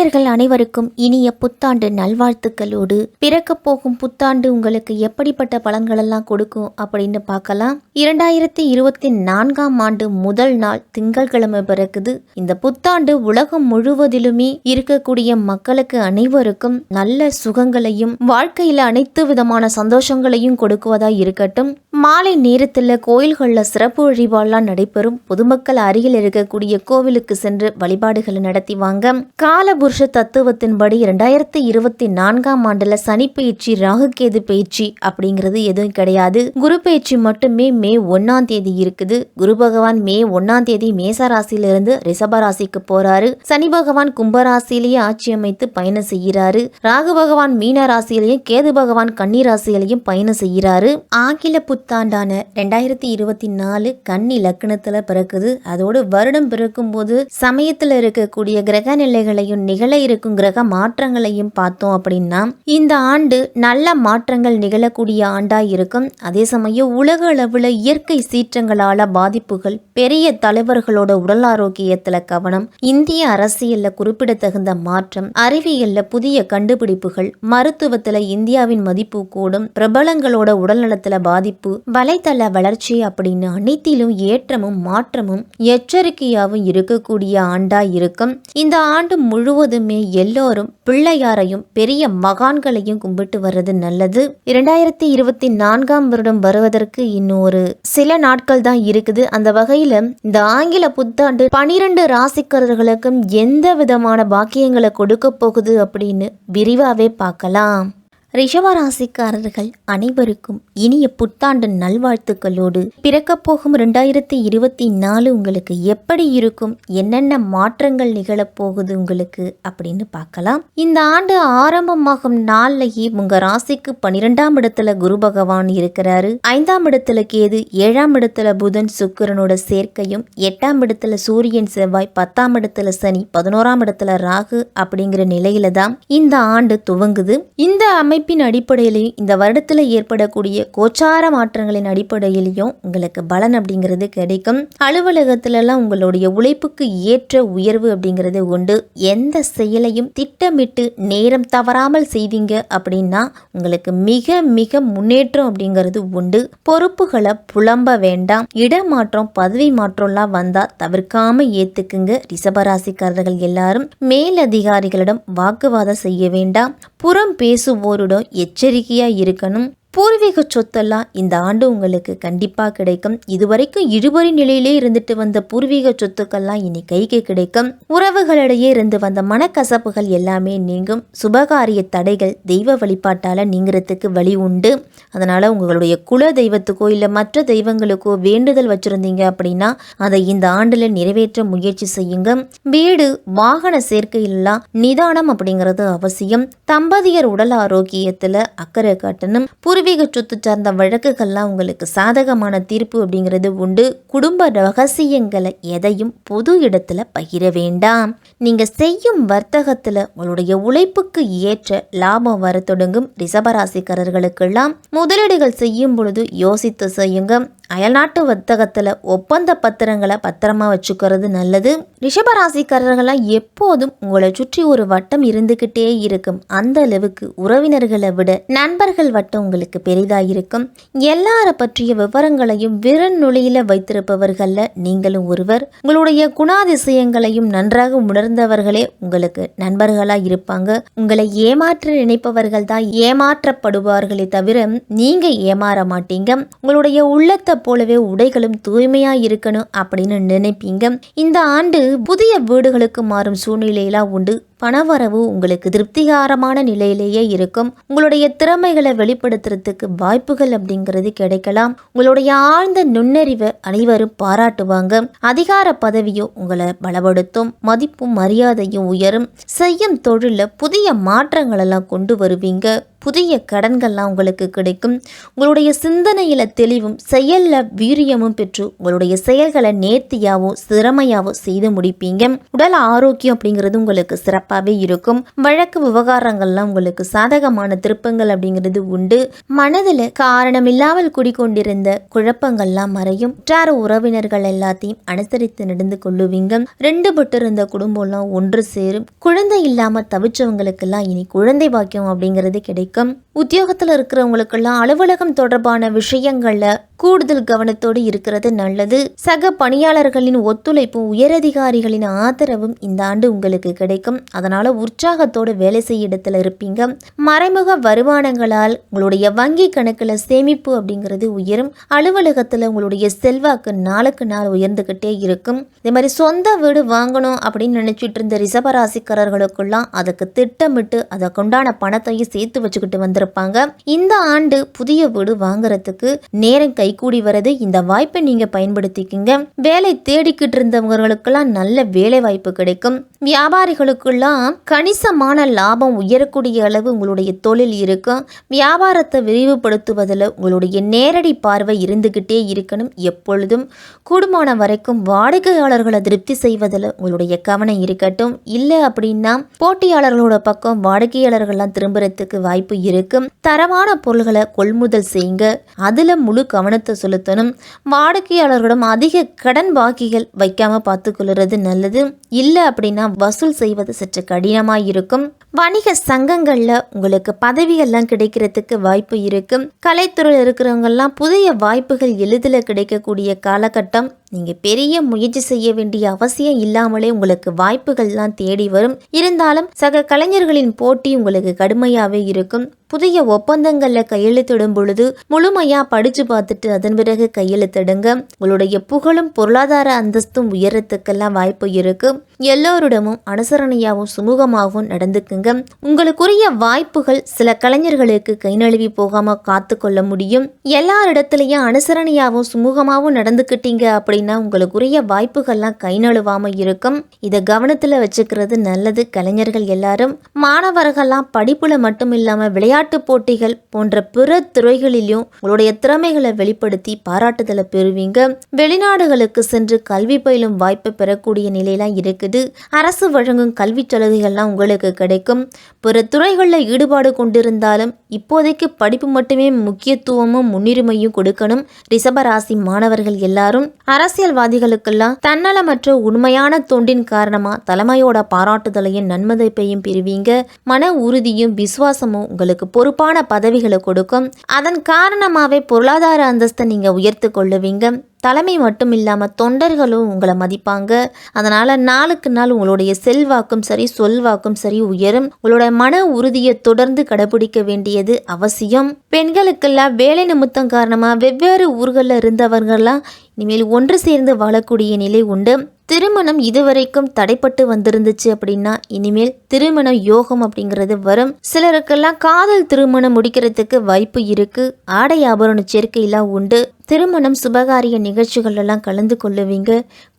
நேயர்கள் அனைவருக்கும் இனிய புத்தாண்டு நல்வாழ்த்துக்களோடு பிறக்கப் போகும் புத்தாண்டு உங்களுக்கு எப்படிப்பட்ட பலன்களெல்லாம் கொடுக்கும் அப்படின்னு பார்க்கலாம். 2024ஆம் ஆண்டு முதல் நாள் திங்கட்கிழமை பிறக்குது. இந்த புத்தாண்டு உலகம் முழுவதிலுமே இருக்கக்கூடிய மக்களுக்கு அனைவருக்கும் நல்ல சுகங்களையும் வாழ்க்கையில அனைத்து விதமான சந்தோஷங்களையும் கொடுக்குவதா இருக்கட்டும். மாலை நேரத்தில் கோயில்களில் சிறப்பு வழிபாடுலாம் நடைபெறும். பொதுமக்கள் அருகில் இருக்கக்கூடிய கோவிலுக்கு சென்று வழிபாடுகளை நடத்தி வாங்க. காலபுருஷ தத்துவத்தின்படி 2024ஆம் ஆண்டுல சனி பயிற்சி, ராகுகேது பயிற்சி அப்படிங்கிறது எதுவும் கிடையாது. குரு பயிற்சி மட்டுமே மே 1ஆம் தேதி இருக்குது. குரு பகவான் மே 1ஆம் தேதி மேச ராசியிலிருந்து ரிஷப ராசிக்கு போறாரு. சனி பகவான் கும்பராசியிலேயே ஆட்சி அமைத்து பயணம் செய்கிறாரு. ராகு பகவான் மீன ராசியிலையும் கேது பகவான் கன்னி ராசியிலையும் பயணம் செய்கிறாரு. ஆங்கில புத்தாண்டான 2024 கன்னி லக்னத்துல பிறக்குது. அதோடு வருடம் பிறக்கும் போது சமயத்துல இருக்கக்கூடிய கிரக நிலைகளையும் நிகழ இருக்கும் கிரக மாற்றங்களையும் பார்த்தோம் அப்படின்னா இந்த ஆண்டு நல்ல மாற்றங்கள் நிகழக்கூடிய ஆண்டா இருக்கும். அதே சமயம் உலக அளவுல இயற்கை சீற்றங்களால பாதிப்புகள், பெரிய தலைவர்களோட உடல் ஆரோக்கியத்துல கவனம், இந்திய அரசியல்ல குறிப்பிடத்தகுந்த மாற்றம், அறிவியல்ல புதிய கண்டுபிடிப்புகள், மருத்துவத்துல இந்தியாவின் மதிப்பு கூடும், பிரபலங்களோட உடல்நலத்துல பாதிப்பு, வலைத்தள வளர்ச்சி அப்படின்னு அனைத்திலும் ஏற்றமும் மாற்றமும் எச்சரிக்கையாகவும் இருக்கக்கூடிய ஆண்டா இருக்கும். இந்த ஆண்டு முழுவதுமே எல்லோரும் பிள்ளையாரையும் பெரிய மகான்களையும் கும்பிட்டு வர்றது நல்லது. 2024ஆம் வருடம் வருவதற்கு இன்னும் ஒரு சில நாட்கள் தான் இருக்குது. அந்த வகையில இந்த ஆங்கில புத்தாண்டு 12 ராசிக்காரர்களுக்கும் எந்த விதமான பாக்கியங்களை கொடுக்க போகுது அப்படின்னு விரிவாவே பார்க்கலாம். ரிஷபராசிக்காரர்கள் அனைவருக்கும் இனிய புத்தாண்டு நல்வாழ்த்துக்களோடு பிறக்கப் போகும் 2024 உங்களுக்கு எப்படி இருக்கும், என்னென்ன மாற்றங்கள் நிகழப்போகுது உங்களுக்கு அப்படின்னு பார்க்கலாம். இந்த ஆண்டு ஆரம்பமாகும் நாள்லயே உங்க ராசிக்கு 12ஆம் இடத்துல குரு பகவான் இருக்கிறாரு. 5ஆம் இடத்துல கேது, 7ஆம் இடத்துல புதன் சுக்கிரனோட சேர்க்கையும், 8ஆம் இடத்துல சூரியன் செவ்வாய், 10ஆம் இடத்துல சனி, 11ஆம் இடத்துல ராகு அப்படிங்கிற நிலையில தான் இந்த ஆண்டு துவங்குது. இந்த அமைப்பின் அடிப்படையிலையும் இந்த வருடத்துல ஏற்படக்கூடிய கோச்சார மாற்றங்களின் அடிப்படையிலையும் உங்களுக்கு பலன் அப்படிங்கிறது கிடைக்கும். அலுவலகத்துல எல்லாம் உங்களுடைய உழைப்புக்கு ஏற்ற உயர்வு அப்படிங்கிறது உண்டு. எந்த செயலையும் திட்டமிட்டு நேரம் தவறாமல் செய்வீங்க அப்படின்னா உங்களுக்கு மிக மிக முன்னேற்றம் அப்படிங்கிறது உண்டு. பொறுப்புகளை புலம்ப வேண்டாம். இடமாற்றம், பதவி மாற்றம்லாம் வந்தா தவிர்க்காம ஏத்துக்குங்க. ரிஷபராசிக்காரர்கள் எல்லாரும் மேலதிகாரிகளிடம் வாக்குவாதம் செய்ய வேண்டாம். புறம் பேசுவோருடன் எச்சரிக்கையா இருக்கணும். பூர்வீக சொத்தெல்லாம் இந்த ஆண்டு உங்களுக்கு கண்டிப்பா கிடைக்கும். இதுவரைக்கும் இழுபறி நிலையிலே இருந்துட்டு வந்த பூர்வீக சொத்துக்கள்லாம் இனி கைக்கு கிடைக்கும். உறவுகளிடையே இருந்து வந்த மனக்கசப்புகள் எல்லாமே நீங்கும். சுபகாரிய தடைகள் தெய்வ வழிபாட்டால நீங்கிறதுக்கு வழி உண்டு. அதனால உங்களுடைய குல தெய்வத்துக்கோ இல்ல மற்ற தெய்வங்களுக்கோ வேண்டுதல் வச்சிருந்தீங்க அப்படின்னா அதை இந்த ஆண்டுல நிறைவேற்ற முயற்சி செய்யுங்க. வீடு வாகன சேர்க்கையிலாம் நிதானம் அப்படிங்கிறது அவசியம். தம்பதியர் உடல் ஆரோக்கியத்துல அக்கறை காட்டணும். பூர்வீக சொத்து சார்ந்த வழக்குகள்லாம் உங்களுக்கு சாதகமான தீர்ப்பு அப்படிங்கிறது உண்டு. குடும்ப ரகசியங்களை எதையும் பொது இடத்துல பகிர வேண்டாம். நீங்க செய்யும் வர்த்தகத்துல உங்களுடைய உழைப்புக்கு ஏற்ற லாபம் வர தொடங்கும். ரிஷபராசிக்காரர்களுக்கெல்லாம் முதலீடுகள் செய்யும் பொழுது யோசித்து செய்யுங்க. அயல்நாட்டு வர்த்தகத்துல ஒப்பந்த பத்திரங்களை பத்திரமா வச்சுக்கிறது நல்லது. ரிஷபராசிக்காரர்களாம் எப்போதும் உங்களை சுற்றி ஒரு வட்டம் இருந்துகிட்டே இருக்கும். அந்த அளவுக்கு உறவினர்களை விட நண்பர்கள் வட்டம் உங்களுக்கு பெரிதா இருக்கும். எல்லார பற்றிய விவரங்களையும் விரல் நுழையில வைத்திருப்பவர்கள்ல நீங்களும் ஒருவர். உங்களுடைய குணாதிசயங்களையும் நன்றாக உணர்ந்தவர்களே உங்களுக்கு நண்பர்களா இருப்பாங்க. உங்களை ஏமாற்ற நினைப்பவர்கள் தான் ஏமாற்றப்படுவார்களே தவிர நீங்க ஏமாற மாட்டீங்க. உங்களுடைய உள்ளத்தை போலவே உடைகளும் தூய்மையா இருக்கணும் அப்படின்னு நினைப்பீங்க. இந்த ஆண்டு புதிய வீடுகளுக்கு மாறும் சூழ்நிலையெல்லாம் உண்டு. பணவரவு உங்களுக்கு திருப்திகரமான நிலையிலேயே இருக்கும். உங்களுடைய திறமைகளை வெளிப்படுத்துறதுக்கு வாய்ப்புகள் அப்படிங்கிறது கிடைக்கலாம். உங்களுடைய ஆழ்ந்த நுண்ணறிவை அனைவரும் பாராட்டுவாங்க. அதிகார பதவியும் உங்களை பலப்படுத்தும். மதிப்பும் மரியாதையும் உயரும். செய்யும் தொழில புதிய மாற்றங்கள் எல்லாம் கொண்டு வருவீங்க. புதிய கடன்கள்லாம் உங்களுக்கு கிடைக்கும். உங்களுடைய சிந்தனையில தெளிவும் செயல்ல வீரியமும் பெற்று உங்களுடைய செயல்களை நேர்த்தியாவோ திறமையாவோ செய்து முடிப்பீங்க. உடல் ஆரோக்கியம் அப்படிங்கிறது உங்களுக்கு சிறப்பு சிறப்பாகவே இருக்கும். வழக்கு விவகாரங்கள்லாம் உங்களுக்கு சாதகமான திருப்பங்கள் அப்படிங்கிறது உண்டு. மனதில் காரணம் இல்லாமல் குடிக்கொண்டிருந்த குழப்பங்கள்லாம் மறையும். உற்றார உறவினர்கள் எல்லாத்தையும் அனுசரித்து நடந்து கொள்ளுவீங்க. ரெண்டு பட்டு இருந்த குடும்பம்லாம் ஒன்று சேரும். குழந்தை இல்லாம தவிச்சவங்களுக்கெல்லாம் இனி குழந்தை பாக்கியம் அப்படிங்கிறது கிடைக்கும். உத்தியோகத்தில் இருக்கிறவங்களுக்கெல்லாம் அலுவலகம் தொடர்பான விஷயங்கள்ல கூடுதல் கவனத்தோடு இருக்கிறது நல்லது. சக பணியாளர்களின் ஒத்துழைப்பும் உயரதிகாரிகளின் ஆதரவும் இந்த ஆண்டு உங்களுக்கு கிடைக்கும். அதனால உற்சாகத்தோடு வேலை செய்ய இடத்துல இருப்பீங்க. மறைமுக வருமானங்களால் உங்களுடைய வங்கி கணக்குல சேமிப்பு அப்படிங்கிறது உயரும். அலுவலகத்துல உங்களுடைய செல்வாக்கு நாளுக்கு நாள் உயர்ந்துகிட்டே இருக்கும். இதே மாதிரி சொந்த வீடு வாங்கணும் அப்படின்னு நினைச்சிட்டு இருந்த ரிஷபராசிக்காரர்களுக்கெல்லாம் அதுக்கு திட்டமிட்டு அதை கொண்டான பணத்தையும் சேர்த்து வச்சுக்கிட்டு வந்திருப்பாங்க. இந்த ஆண்டு புதிய வீடு வாங்குறதுக்கு நேரம் கைகூடி வரது. இந்த வாய்ப்பை நீங்க பயன்படுத்திக்கிங்க. வேலை தேடிக்கிட்டு இருந்தவங்களுக்கெல்லாம் நல்ல வேலை வாய்ப்பு கிடைக்கும். வியாபாரிகளுக்கெல்லாம் கணிசமான லாபம் உயரக்கூடிய அளவு உங்களுடைய தொழில் இருக்கும். வியாபாரத்தை விரிவுபடுத்துவதில் உங்களுடைய நேரடி பார்வை இருந்துகிட்டே இருக்கணும். எப்பொழுதும் கூடுமான வரைக்கும் வாடிக்கையாளர்களை திருப்தி செய்வதில் உங்களுடைய கவனம் இருக்கட்டும். இல்லை அப்படின்னா போட்டியாளர்களோட பக்கம் வாடிக்கையாளர்கள்லாம் திரும்புறதுக்கு வாய்ப்பு இருக்கும். தரமான பொருள்களை கொள்முதல் செய்யுங்க. அதுல முழு கவனத்தை செலுத்தணும். வாடிக்கையாளர்களிடம் அதிக கடன் பாக்கிகள் வைக்காம பார்த்துக்கொள்றது நல்லது. இல்லை அப்படின்னா வசூல் செய்வது சற்று கடினமாக இருக்கும். வணிக சங்கங்கள்ல உங்களுக்கு பதவிகள்லாம் கிடைக்கிறதுக்கு வாய்ப்பு இருக்கும். கலைத்துறையில் இருக்கிறவங்கெல்லாம் புதிய வாய்ப்புகள் எளிதில் கிடைக்கக்கூடிய காலகட்டம். நீங்க பெரிய முயற்சி செய்ய வேண்டிய அவசியம் இல்லாமலே உங்களுக்கு வாய்ப்புகள்லாம் தேடி வரும். இருந்தாலும் சக கலைஞர்களின் போட்டி உங்களுக்கு கடுமையாவே இருக்கும். புதிய ஒப்பந்தங்கள்ல கையெழுத்திடும் பொழுது முழுமையா படிச்சு பார்த்துட்டு அதன் பிறகு கையெழுத்திடுங்க. உங்களுடைய புகழும் பொருளாதார அந்தஸ்தும் உயரத்துக்கெல்லாம் வாய்ப்பு இருக்கு. எல்லோரிடமும் அனுசரணையாகவும் சுமூகமாகவும் நடந்துக்குங்க. உங்களுக்குரிய வாய்ப்புகள் சில கலைஞர்களுக்கு கை நழுவி போகாம காத்து கொள்ள முடியும். எல்லாரிடத்திலையும் அனுசரணையாகவும் சுமூகமாகவும் நடந்துக்கிட்டீங்க அப்படின்னா உங்களுக்குரிய வாய்ப்புகள்லாம் கை நழுவாம இருக்கும். இதை கவனத்துல வச்சுக்கிறது நல்லது. கலைஞர்கள் எல்லாரும் மாணவர்கள்லாம் படிப்புல மட்டும் இல்லாம விளையாட்டு போட்டிகள் போன்ற பிற துறைகளிலும் உங்களுடைய திறமைகளை வெளிப்படுத்தி பாராட்டுதலை பெறுவீங்க. வெளிநாடுகளுக்கு சென்று கல்வி பயிலும் வாய்ப்பு பெறக்கூடிய நிலையெல்லாம் இருக்குது. அரசு வழங்கும் கல்வி சலுகைகள்லாம் உங்களுக்கு கிடைக்கும். பிற துறைகளில் ஈடுபாடு கொண்டிருந்தாலும் இப்போதைக்கு படிப்பு மட்டுமே முக்கியத்துவமும் முன்னுரிமையும் கொடுக்கணும். ரிஷபராசி மாணவர்கள் எல்லாரும் அரசியல்வாதிகளுக்கெல்லாம் தன்னலமற்ற உண்மையான தொண்டின் காரணமா தலைமையோட பாராட்டுதலையும் நன்மதிப்பையும் பெறுவீங்க. மன உறுதியும் விசுவாசமும் உங்களுக்கு பொறுப்பான பதவிகளை கொடுக்கும். அதன் காரணமாவே பொருளாதார அந்தஸ்தை நீங்க உயர்த்து கொள்ளுவீங்க. தலைமை மட்டும் இல்லாமல் தொண்டர்களும் உங்களை மதிப்பாங்க. அதனால் நாளுக்கு நாள் உங்களுடைய செல்வாக்கும் சரி சொல்வாக்கும் சரி உயரும். உங்களுடைய மன உறுதியை தொடர்ந்து கடைபிடிக்க வேண்டியது அவசியம். பெண்களுக்கெல்லாம் வேலை நிமித்தம் காரணமாக வெவ்வேறு ஊர்களில் இருந்தவர்கள்லாம் இனிமேல் ஒன்று சேர்ந்து வாழக்கூடிய நிலை உண்டு. திருமணம் இதுவரைக்கும் தடைப்பட்டு வந்திருந்துச்சு அப்படின்னா இனிமேல் திருமண யோகம் அப்படிங்கிறது வரும். சிலருக்கெல்லாம் காதல் திருமணம் முடிக்கிறதுக்கு வாய்ப்பு இருக்கு. ஆடை ஆபரண சேர்க்கையெல்லாம் உண்டு. திருமணம் சுபகாரிய நிகழ்ச்சிகள் எல்லாம் கலந்து கொள்ளுவீங்க.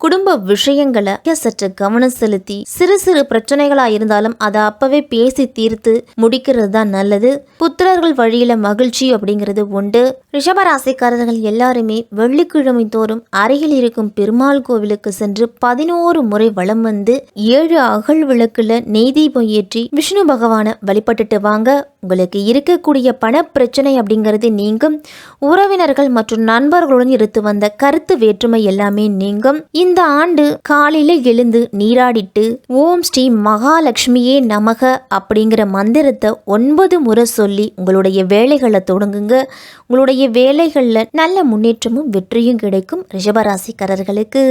குடும்ப விஷயங்களை சற்று கவனம் செலுத்தி சிறு சிறு பிரச்சனைகளா இருந்தாலும் அதை அப்பவே பேசி தீர்த்து முடிக்கிறது தான் நல்லது. புத்திரர்கள் வழியில மகிழ்ச்சி அப்படிங்கிறது உண்டு. ரிஷபராசிக்காரர்கள் எல்லாருமே வெள்ளிக்கிழமை தோறும் அருகில் இருக்கும் பெருமாள் கோவிலுக்கு சென்று 11 முறை வலம் வந்து 7 அகல் விளக்குல நெய் தீபம் ஏற்றி விஷ்ணு பகவானை வழிபட்டுட்டு வாங்க. உங்களுக்கு இருக்கக்கூடிய பண பிரச்சனை அப்படிங்கிறது நீங்கும். உறவினர்கள் மற்றும் நண்பர்களுடன் இருந்து வந்த கருத்து வேற்றுமை எல்லாமே நீங்கும். இந்த ஆண்டு காலையில எழுந்து நீராடிட்டு ஓம் ஸ்ரீ மகாலட்சுமியே நமக அப்படிங்கிற மந்திரத்தை 9 முறை சொல்லி உங்களுடைய வேலைகளை தொடங்குங்க. உங்களுடைய வேலைகள்ல நல்ல முன்னேற்றமும் வெற்றியும் கிடைக்கும் ரிஷபராசிக்காரர்களுக்கு.